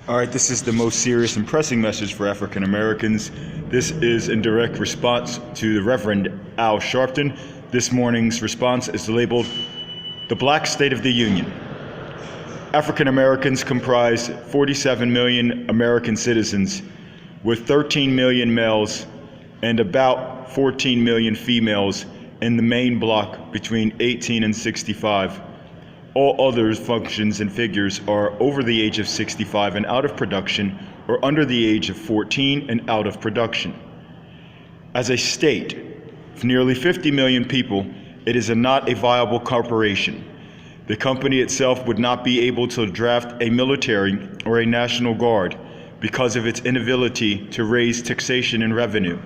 All right, this is the most serious and pressing message for African Americans. This is in direct response to the Reverend Al Sharpton. This morning's response is labeled, "The Black State of the Union." African Americans comprise 47 million American citizens, with 13 million males and about 14 million females in the main block between 18 and 65. All other functions and figures are over the age of 65 and out of production, or under the age of 14 and out of production. As a state of nearly 50 million people, it is not a viable corporation. The company itself would not be able to draft a military or a National Guard because of its inability to raise taxation and revenue.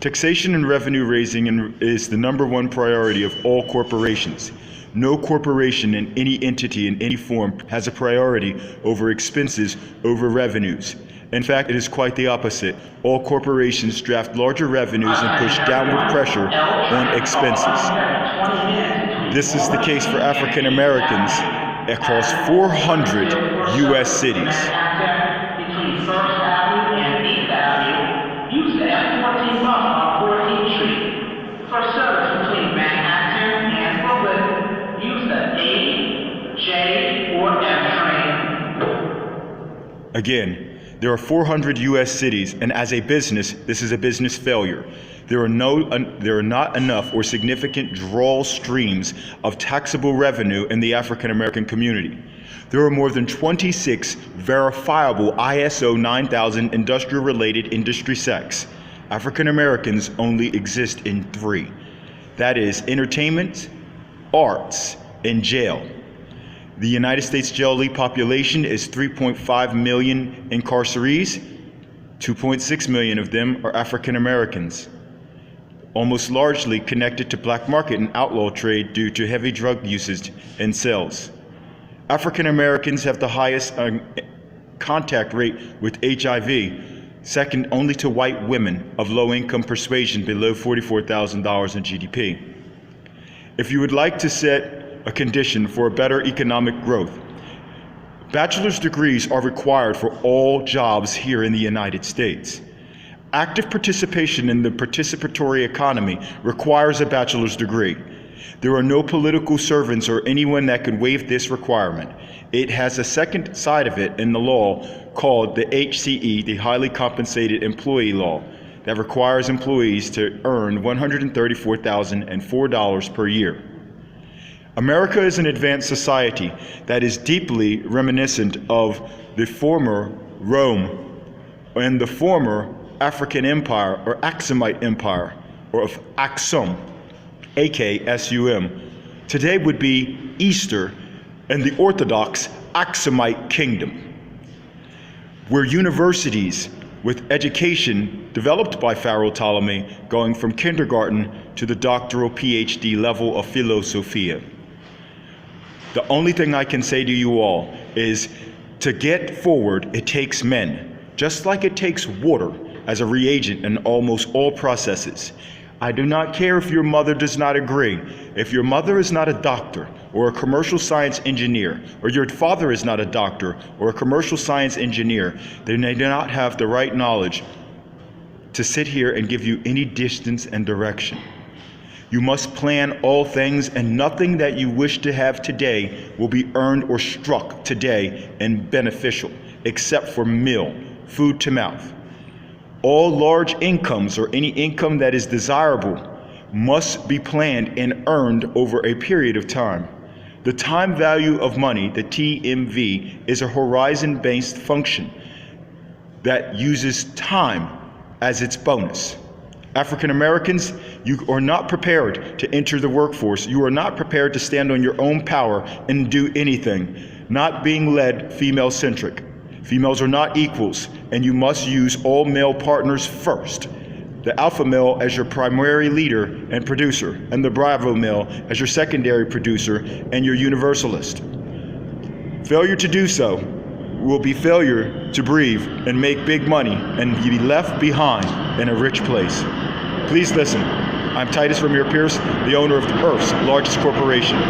Taxation and revenue raising is the #1 priority of all corporations. No corporation in any entity in any form has a priority over expenses over revenues. In fact, it is quite the opposite. All corporations draft larger revenues and push downward pressure on expenses. This is the case for African Americans across 400 U.S. cities. Again, there are 400 U.S. cities, and as a business, this is a business failure. There are not enough or significant draw streams of taxable revenue in the African American community. There are more than 26 verifiable ISO 9000 industrial-related industry sects. African Americans only exist in 3. That is entertainment, arts, and jail. The United States jail elite population is 3.5 million incarcerees. 2.6 million of them are African Americans, almost largely connected to black market and outlaw trade due to heavy drug usage in cells. African Americans have the highest contact rate with HIV, second only to white women of low income persuasion below $44,000 in GDP. If you would like to set a condition for a better economic growth, bachelor's degrees are required for all jobs here in the United States. Active participation in the participatory economy requires a bachelor's degree. There are no political servants or anyone that can waive this requirement. It has a second side of it in the law called the HCE, the Highly Compensated Employee Law, that requires employees to earn $134,004 per year. America is an advanced society that is deeply reminiscent of the former Rome and the former African Empire or Aksumite Empire, or of Aksum, A-K-S-U-M. Today would be Easter and the Orthodox Aksumite Kingdom, where universities with education developed by Pharaoh Ptolemy going from kindergarten to the doctoral PhD level of Philosophia. The only thing I can say to you all is to get forward, it takes men, just like it takes water as a reagent in almost all processes. I do not care if your mother does not agree. If your mother is not a doctor or a commercial science engineer, or your father is not a doctor or a commercial science engineer, then they do not have the right knowledge to sit here and give you any distance and direction. You must plan all things, and nothing that you wish to have today will be earned or struck today and beneficial, except for meal, food to mouth. All large incomes, or any income that is desirable, must be planned and earned over a period of time. The time value of money, the TMV, is a horizon-based function that uses time as its bonus. African Americans, you are not prepared to enter the workforce. You are not prepared to stand on your own power and do anything, not being led female-centric. Females are not equals, and you must use all male partners first. The alpha male as your primary leader and producer, and the bravo male as your secondary producer and your universalist. Failure to do so will be failure to breathe and make big money and be left behind in a rich place. Please listen. I'm Titus Pierce, the owner of the Earth's largest corporation.